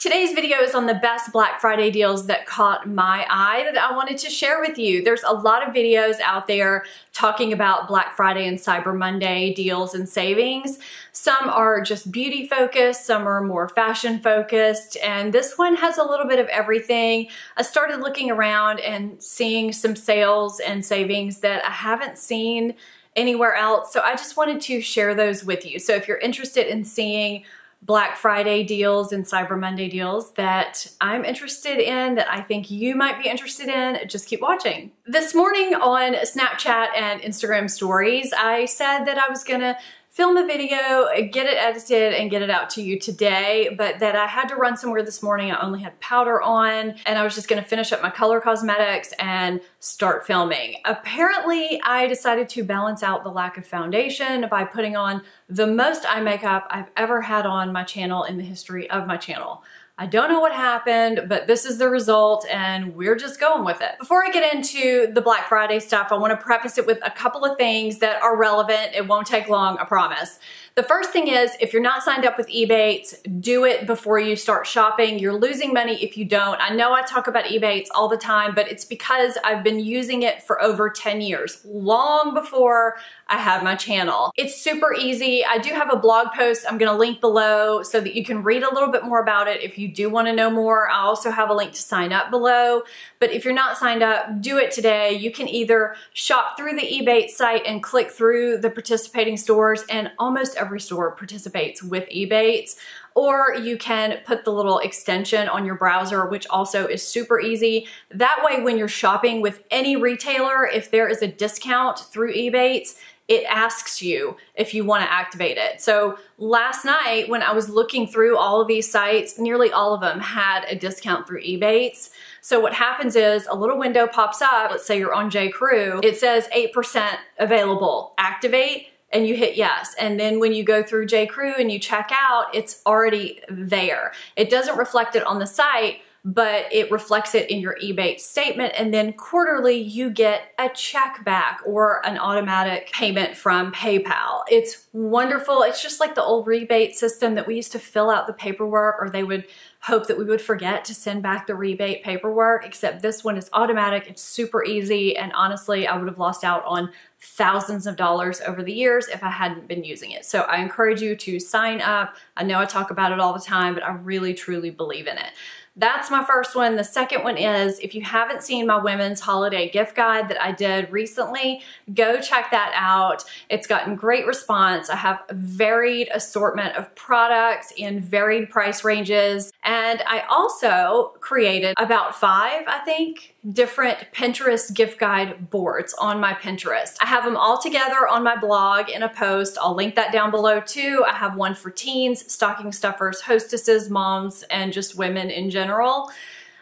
Today's video is on the best Black Friday deals that caught my eye that I wanted to share with you. There's a lot of videos out there talking about Black Friday and Cyber Monday deals and savings. Some are just beauty focused, some are more fashion focused, and this one has a little bit of everything. I started looking around and seeing some sales and savings that I haven't seen anywhere else, so I just wanted to share those with you. So if you're interested in seeing Black Friday deals and Cyber Monday deals that I'm interested in, that I think you might be interested in, just keep watching. This morning on Snapchat and Instagram stories, I said that I was gonna film a video, get it edited, and get it out to you today, but that I had to run somewhere this morning. I only had powder on, and I was just gonna finish up my color cosmetics and start filming. Apparently, I decided to balance out the lack of foundation by putting on the most eye makeup I've ever had on my channel in the history of my channel. I don't know what happened, but this is the result and we're just going with it. Before I get into the Black Friday stuff, I want to preface it with a couple of things that are relevant. It won't take long, I promise. The first thing is, if you're not signed up with EBATES, do it before you start shopping. You're losing money if you don't. I know I talk about EBATES all the time, but it's because I've been using it for over 10 years, long before I had my channel. It's super easy. I do have a blog post I'm gonna link below so that you can read a little bit more about it if you do wanna know more. I also have a link to sign up below, but if you're not signed up, do it today. You can either shop through the EBATES site and click through the participating stores, and almost every store participates with EBATES, or you can put the little extension on your browser, which also is super easy. That way, when you're shopping with any retailer, if there is a discount through EBATES, it asks you if you want to activate it. So last night when I was looking through all of these sites, nearly all of them had a discount through EBATES. So what happens is a little window pops up. Let's say you're on J.Crew. It says 8% available. Activate, and you hit yes. And then when you go through J.Crew and you check out, it's already there. It doesn't reflect it on the site, but it reflects it in your EBATES statement, and then quarterly you get a check back or an automatic payment from PayPal. It's wonderful. It's just like the old rebate system that we used to fill out the paperwork, or they would hope that we would forget to send back the rebate paperwork, except this one is automatic. It's super easy, and honestly, I would have lost out on thousands of dollars over the years if I hadn't been using it. So I encourage you to sign up. I know I talk about it all the time, but I really, truly believe in it. That's my first one. The second one is, if you haven't seen my women's holiday gift guide that I did recently, go check that out. It's gotten great response. I have a varied assortment of products in varied price ranges. And I also created about 5, I think, different Pinterest gift guide boards on my Pinterest. I have them all together on my blog in a post. I'll link that down below too. I have one for teens, stocking stuffers, hostesses, moms, and just women in general.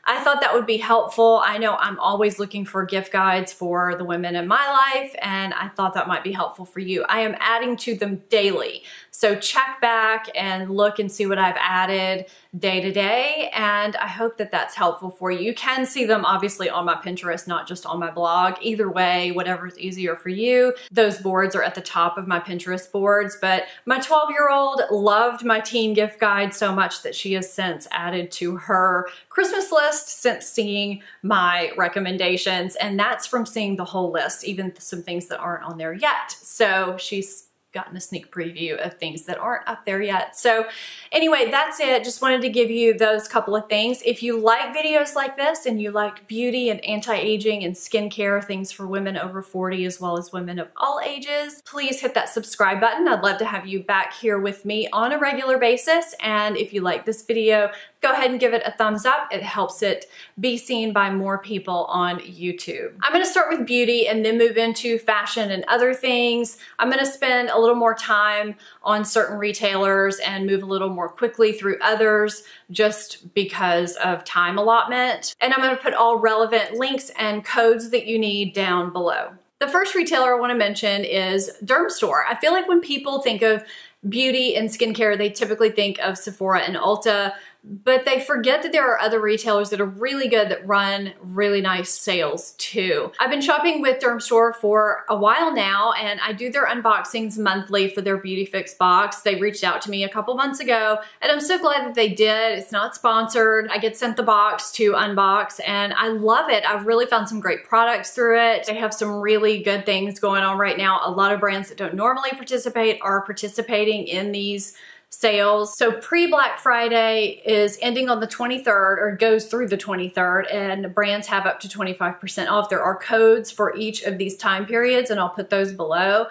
I thought that would be helpful. I know I'm always looking for gift guides for the women in my life, and I thought that might be helpful for you. I am adding to them daily. So check back and look and see what I've added day to day, and I hope that that's helpful for you. You can see them obviously on my Pinterest, not just on my blog. Either way, whatever's easier for you. Those boards are at the top of my Pinterest boards, but my 12-year-old loved my teen gift guide so much that she has since added to her Christmas list since seeing my recommendations, and that's from seeing the whole list, even some things that aren't on there yet. So she's gotten a sneak preview of things that aren't up there yet. So anyway, that's it. Just wanted to give you those couple of things. If you like videos like this and you like beauty and anti-aging and skincare, things for women over 40 as well as women of all ages, please hit that subscribe button. I'd love to have you back here with me on a regular basis. And if you like this video, go ahead and give it a thumbs up. It helps it be seen by more people on YouTube. I'm gonna start with beauty and then move into fashion and other things. I'm gonna spend a little more time on certain retailers and move a little more quickly through others just because of time allotment. And I'm gonna put all relevant links and codes that you need down below. The first retailer I wanna mention is Derm Store. I feel like when people think of beauty and skincare, they typically think of Sephora and Ulta. but they forget that there are other retailers that are really good that run really nice sales too. I've been shopping with Dermstore for a while now, and I do their unboxings monthly for their Beauty Fix box. They reached out to me a couple months ago, and I'm so glad that they did. It's not sponsored. I get sent the box to unbox, and I love it. I've really found some great products through it. They have some really good things going on right now. A lot of brands that don't normally participate are participating in these sales. So pre-Black Friday is ending on the 23rd, or goes through the 23rd, and brands have up to 25% off. There are codes for each of these time periods, and I'll put those below.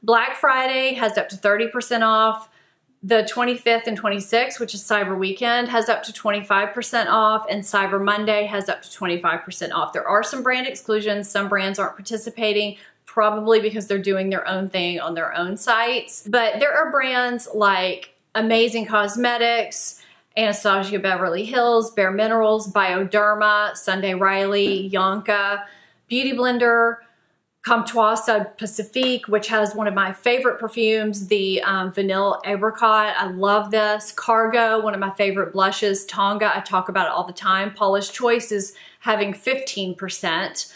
Black Friday has up to 30% off. The 25th and 26th, which is Cyber Weekend, has up to 25% off, and Cyber Monday has up to 25% off. There are some brand exclusions. Some brands aren't participating, probably because they're doing their own thing on their own sites. But there are brands like Amazing Cosmetics, Anastasia Beverly Hills, Bare Minerals, Bioderma, Sunday Riley, Yonka, Beauty Blender, CAMUTO Pacifique, which has one of my favorite perfumes, the Vanilla Apricot. I love this. Cargo, one of my favorite blushes. Tonga, I talk about it all the time. PAULA'S CHOICE is having 15%.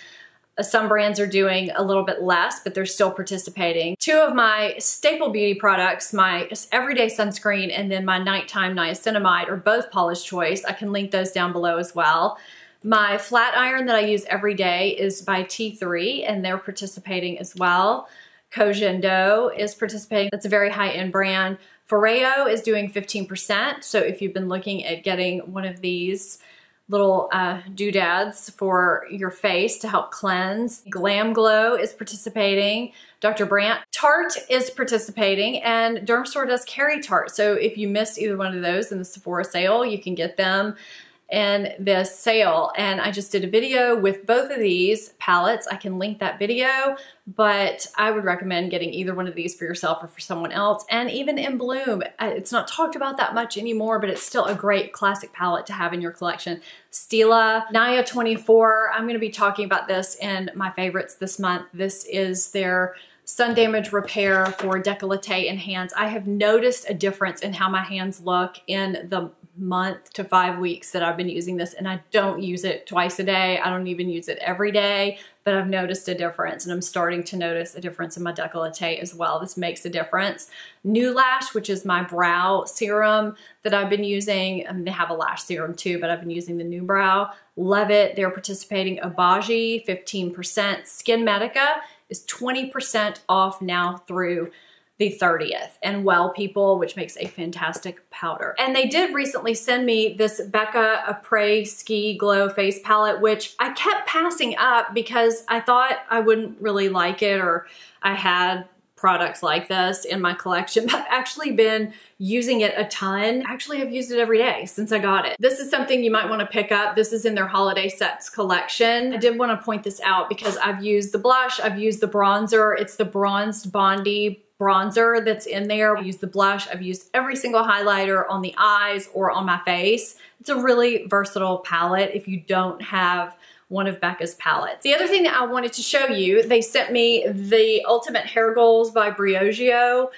Some brands are doing a little bit less, but they're still participating. Two of my staple beauty products, my everyday sunscreen and then my nighttime niacinamide, are both PAULA'S CHOICE. I can link those down below as well. My flat iron that I use every day is by T3, and they're participating as well. Kojendo is participating. That's a very high-end brand. Foreo is doing 15%, so if you've been looking at getting one of these little doodads for your face to help cleanse. Glam Glow is participating. Dr. Brandt. Tarte is participating, and Dermstore does carry Tarte. So if you missed either one of those in the Sephora sale, you can get them in this sale. And I just did a video with both of these palettes. I can link that video, but I would recommend getting either one of these for yourself or for someone else. And even In Bloom, it's not talked about that much anymore, but it's still a great classic palette to have in your collection. Stila, Naya 24, I'm gonna be talking about this in my favorites this month. This is their sun damage repair for décolleté and hands. I have noticed a difference in how my hands look in the month to 5 weeks that I've been using this, and I don't use it twice a day. I don't even use it every day, but I've noticed a difference, and I'm starting to notice a difference in my décolleté as well. This makes a difference. New Lash, which is my brow serum that I've been using. They have a lash serum too, but I've been using the New Brow. Love it. They're participating. Obagi, 15%. Skin Medica is 20% off now through the 30th, and Well People, which makes a fantastic powder. And they did recently send me this Becca Après Ski Glow face palette, which I kept passing up because I thought I wouldn't really like it, or I had products like this in my collection, but I've actually been using it a ton. Actually, I've used it every day since I got it. This is something you might want to pick up. This is in their holiday sets collection. I did want to point this out because I've used the blush, I've used the bronzer. It's the Bronzed Bondi bronzer that's in there. I use the blush. I've used every single highlighter on the eyes or on my face. It's a really versatile palette if you don't have one of Becca's palettes. The other thing that I wanted to show you, they sent me the Ultimate Hair Goals by Briogeo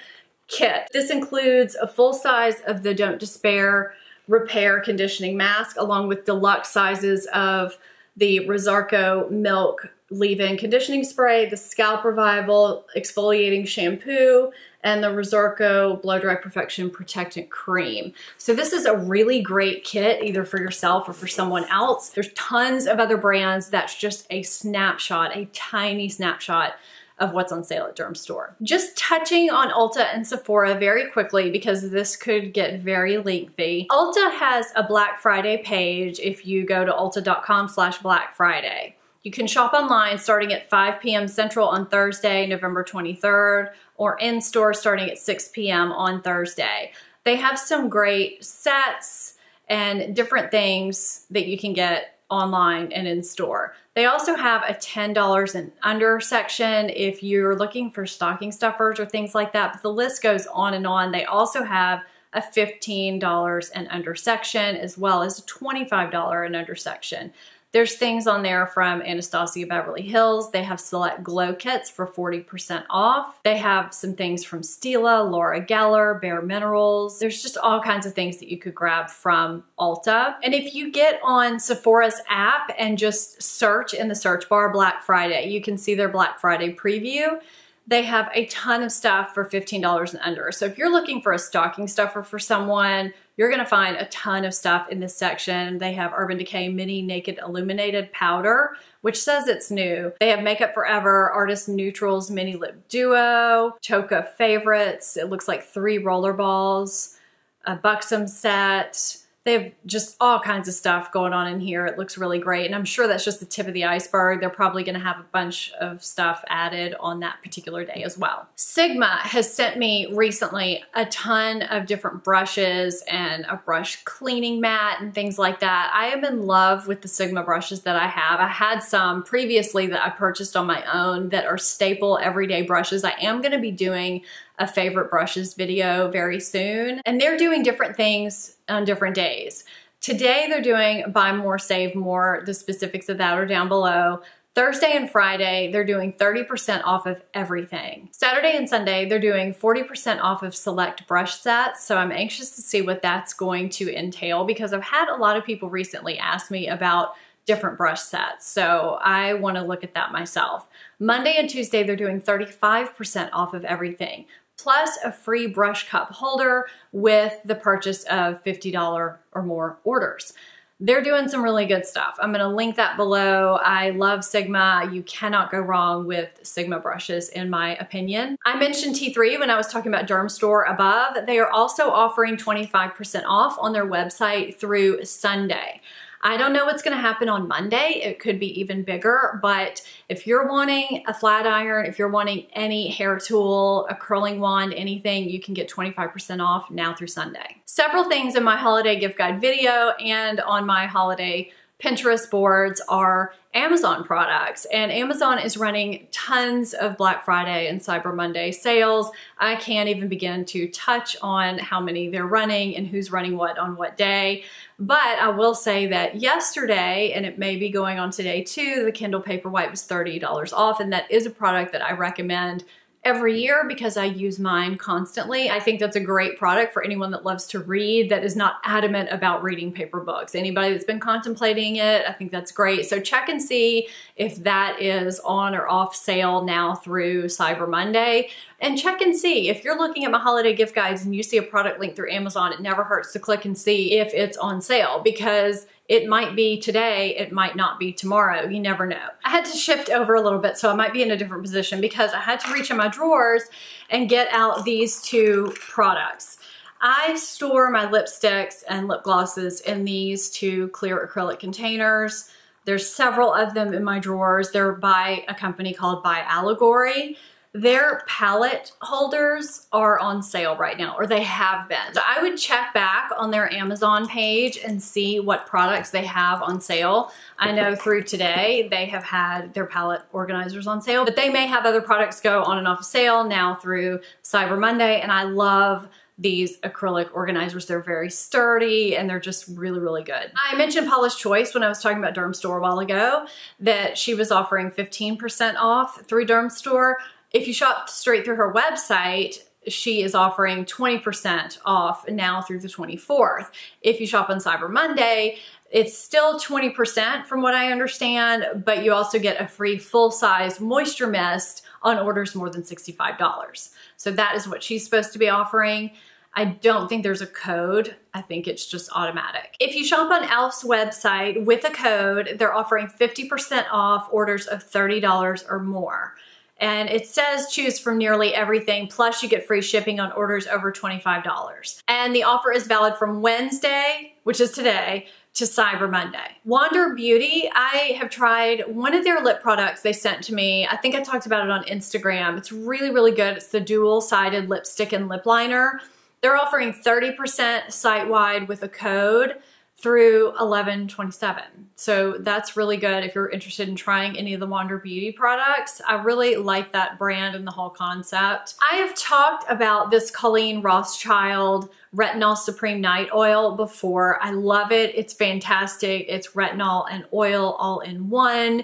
kit. This includes a full size of the Don't Despair Repair Conditioning Mask, along with deluxe sizes of the Rosarco Milk Leave-In Conditioning Spray, the Scalp Revival Exfoliating Shampoo, and the Rosarco Blow Dry Perfection Protectant Cream. So this is a really great kit, either for yourself or for someone else. There's tons of other brands. That's just a snapshot, a tiny snapshot of what's on sale at Dermstore. Just touching on Ulta and Sephora very quickly, because this could get very lengthy. Ulta has a Black Friday page if you go to ulta.com/Black Friday. You can shop online starting at 5 p.m. Central on Thursday, November 23rd, or in-store starting at 6 p.m. on Thursday. They have some great sets and different things that you can get online and in-store. They also have a $10 and under section if you're looking for stocking stuffers or things like that, but the list goes on and on. They also have a $15 and under section, as well as a $25 and under section. There's things on there from Anastasia Beverly Hills. They have select glow kits for 40% off. They have some things from Stila, Laura Geller, Bare Minerals. There's just all kinds of things that you could grab from Ulta. And if you get on Sephora's app and just search in the search bar Black Friday, you can see their Black Friday preview. They have a ton of stuff for $15 and under. So if you're looking for a stocking stuffer for someone, you're gonna find a ton of stuff in this section. They have Urban Decay Mini Naked Illuminated Powder, which says it's new. They have Makeup Forever Artist Neutrals Mini Lip Duo, Toka Favorites. It looks like 3 roller balls, a Buxom set. They have just all kinds of stuff going on in here. It looks really great. And I'm sure that's just the tip of the iceberg. They're probably gonna have a bunch of stuff added on that particular day as well. Sigma has sent me recently a ton of different brushes and a brush cleaning mat and things like that. I am in love with the Sigma brushes that I have. I had some previously that I purchased on my own that are staple everyday brushes. I am gonna be doing a favorite brushes video very soon. And they're doing different things on different days. Today they're doing buy more, save more. The specifics of that are down below. Thursday and Friday, they're doing 30% off of everything. Saturday and Sunday, they're doing 40% off of select brush sets. So I'm anxious to see what that's going to entail because I've had a lot of people recently ask me about different brush sets. So I want to look at that myself. Monday and Tuesday, they're doing 35% off of everything, plus a free brush cup holder with the purchase of $50 or more orders. They're doing some really good stuff. I'm gonna link that below. I love Sigma. You cannot go wrong with Sigma brushes in my opinion. I mentioned T3 when I was talking about Derm Store above. They are also offering 25% off on their website through Sunday. I don't know what's gonna happen on Monday. It could be even bigger, but if you're wanting a flat iron, if you're wanting any hair tool, a curling wand, anything, you can get 25% off now through Sunday. Several things in my holiday gift guide video and on my holiday Pinterest boards are Amazon products, and Amazon is running tons of Black Friday and Cyber Monday sales. I can't even begin to touch on how many they're running and who's running what on what day. But I will say that yesterday, and it may be going on today too, the Kindle Paperwhite was $30 off, and that is a product that I recommend every year because I use mine constantly. I think that's a great product for anyone that loves to read, that is not adamant about reading paper books. Anybody that's been contemplating it, I think that's great. So check and see if that is on or off sale now through Cyber Monday. And check and see if you're looking at my holiday gift guides and you see a product link through Amazon, it never hurts to click and see if it's on sale because it might be today, it might not be tomorrow, you never know. I had to shift over a little bit, so I might be in a different position because I had to reach in my drawers and get out these 2 products. I store my lipsticks and lip glosses in these 2 clear acrylic containers. There's several of them in my drawers. They're by a company called By Allegory. Their palette holders are on sale right now, or they have been. So I would check back on their Amazon page and see what products they have on sale. I know through today they have had their palette organizers on sale, but they may have other products go on and off sale now through Cyber Monday, and I love these acrylic organizers. They're very sturdy and they're just really, really good. I mentioned Paula's Choice when I was talking about Derm Store a while ago, that she was offering 15% off through Derm Store. If you shop straight through her website, she is offering 20% off now through the 24th. If you shop on Cyber Monday, it's still 20% from what I understand, but you also get a free full-size moisture mist on orders more than $65. So that is what she's supposed to be offering. I don't think there's a code. I think it's just automatic. If you shop on e.l.f.'s website with a code, they're offering 50% off orders of $30 or more. And it says choose from nearly everything, plus you get free shipping on orders over $25. And the offer is valid from Wednesday, which is today, to Cyber Monday. Wander Beauty, I have tried one of their lip products they sent to me. I think I talked about it on Instagram. It's really, really good. It's the dual-sided lipstick and lip liner. They're offering 30% site-wide with a code through 11/27. So that's really good if you're interested in trying any of the Wander Beauty products. I really like that brand and the whole concept. I have talked about this COLLEEN Rothschild Retinol Supreme Night Oil before. I love it. It's fantastic. It's retinol and oil all in one.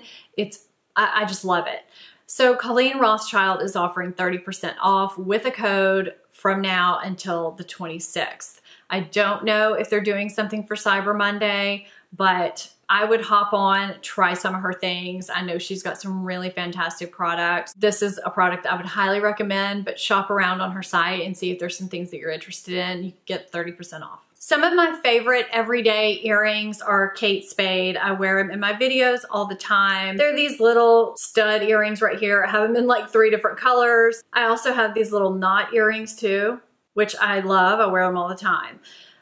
I just love it. So COLLEEN Rothschild is offering 30% off with a code from now until the 26th. I don't know if they're doing something for Cyber Monday, but I would hop on, try some of her things. I know she's got some really fantastic products. This is a product I would highly recommend, but shop around on her site and see if there's some things that you're interested in. You can get 30% off. Some of my favorite everyday earrings are Kate Spade. I wear them in my videos all the time. They're these little stud earrings right here. I have them in like 3 different colors. I also have these little knot earrings too, which I love. I wear them all the time.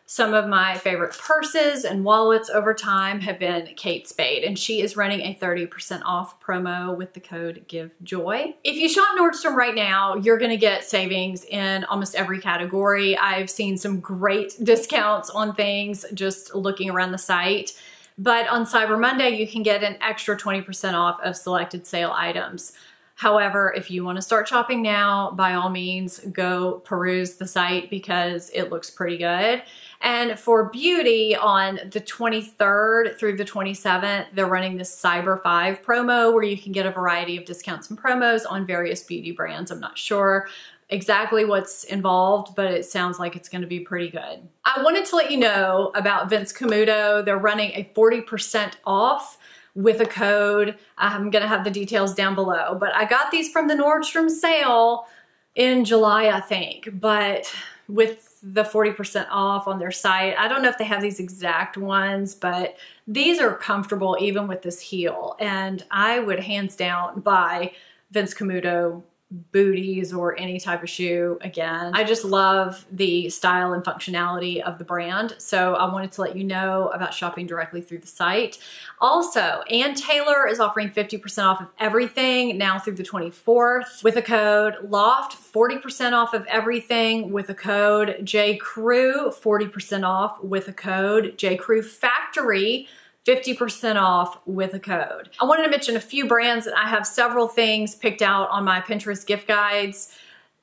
Some of my favorite purses and wallets over time have been Kate Spade, and she is running a 30% off promo with the code GIVEJOY. If you shop Nordstrom right now, you're gonna get savings in almost every category. I've seen some great discounts on things just looking around the site. But on Cyber Monday, you can get an extra 20% off of selected sale items. However, if you want to start shopping now, by all means, go peruse the site because it looks pretty good. And for beauty, on the 23rd through the 27th, they're running this Cyber 5 promo where you can get a variety of discounts and promos on various beauty brands. I'm not sure exactly what's involved, but it sounds like it's going to be pretty good. I wanted to let you know about Vince CAMUTO. They're running a 40% off with a code. I'm gonna have the details down below, but I got these from the Nordstrom sale in July, I think, but with the 40% off on their site. I don't know if they have these exact ones, but these are comfortable even with this heel, and I would hands down buy Vince CAMUTO booties or any type of shoe again. I just love the style and functionality of the brand, so I wanted to let you know about shopping directly through the site. Also, Ann Taylor is offering 50% off of everything now through the 24th with a code LOFT, 40% off of everything with a code JCrew, 40% off with a code JCrew Factory, 50% off with a code. I wanted to mention a few brands that I have several things picked out on my Pinterest gift guides.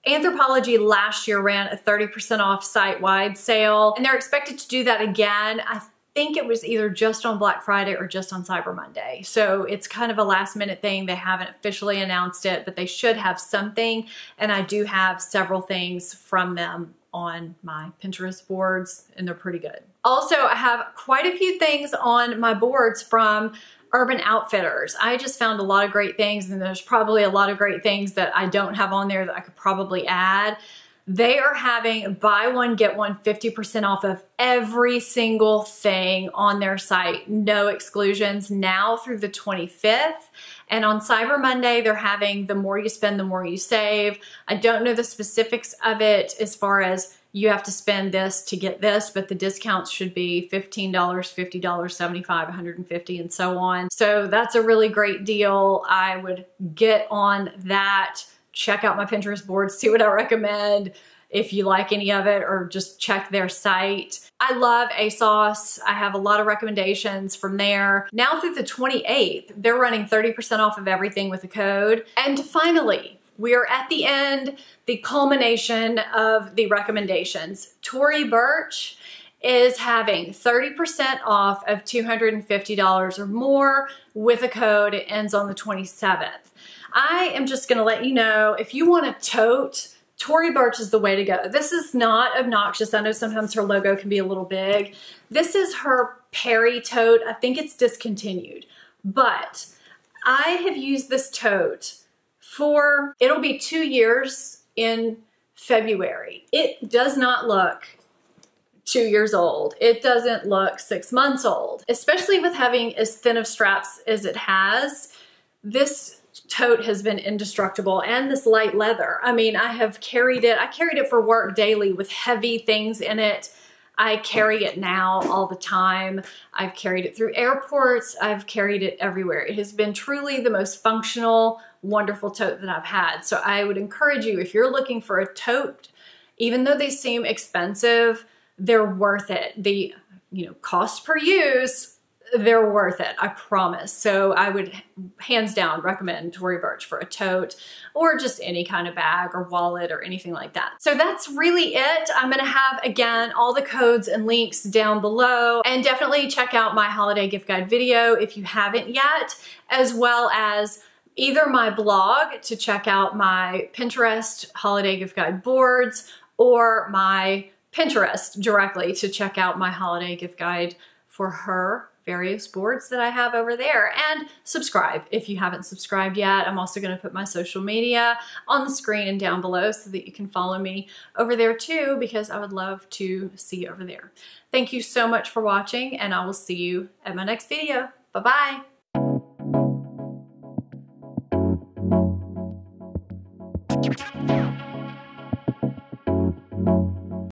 ANTHROPOLOGIE last year ran a 30% off site-wide sale, and they're expected to do that again. I think it was either just on Black Friday or just on Cyber Monday. So it's kind of a last minute thing. They haven't officially announced it, but they should have something, and I do have several things from them on my Pinterest boards, and they're pretty good. Also, I have quite a few things on my boards from Urban Outfitters. I just found a lot of great things, and there's probably a lot of great things that I don't have on there that I could probably add. They are having buy one, get one 50% off of every single thing on their site. No exclusions now through the 25th. And on Cyber Monday, they're having the more you spend, the more you save. I don't know the specifics of it as far as you have to spend this to get this, but the discounts should be $15, $50, $75, $150, and so on. So that's a really great deal. I would get on that. Check out my Pinterest board, see what I recommend if you like any of it, or just check their site. I love ASOS. I have a lot of recommendations from there. Now through the 28th, they're running 30% off of everything with a code. And finally, we are at the end, the culmination of the recommendations. TORY BURCH is having 30% off of $250 or more with a code. It ends on the 27th. I am just gonna let you know, if you want a tote, TORY BURCH is the way to go. This is not obnoxious. I know sometimes her logo can be a little big. This is her Perry tote. I think it's discontinued, but I have used this tote for, it'll be 2 years in February. It does not look 2 years old. It doesn't look 6 months old, especially with having as thin of straps as it has. This tote has been indestructible, and this light leather. I mean, I have carried it. I carried it for work daily with heavy things in it. I carry it now all the time. I've carried it through airports. I've carried it everywhere. It has been truly the most functional, wonderful tote that I've had. So I would encourage you, if you're looking for a tote, even though they seem expensive, they're worth it. The you know, cost per use, they're worth it, I promise. So I would hands down recommend Tory Burch for a tote or just any kind of bag or wallet or anything like that. So that's really it. I'm gonna have, again, all the codes and links down below, and definitely check out my holiday gift guide video if you haven't yet, as well as either my blog to check out my Pinterest holiday gift guide boards, or my Pinterest directly to check out my holiday gift guide for her various boards that I have over there. And subscribe if you haven't subscribed yet. I'm also going to put my social media on the screen and down below so that you can follow me over there too, because I would love to see you over there. Thank you so much for watching, and I will see you at my next video. Bye-bye.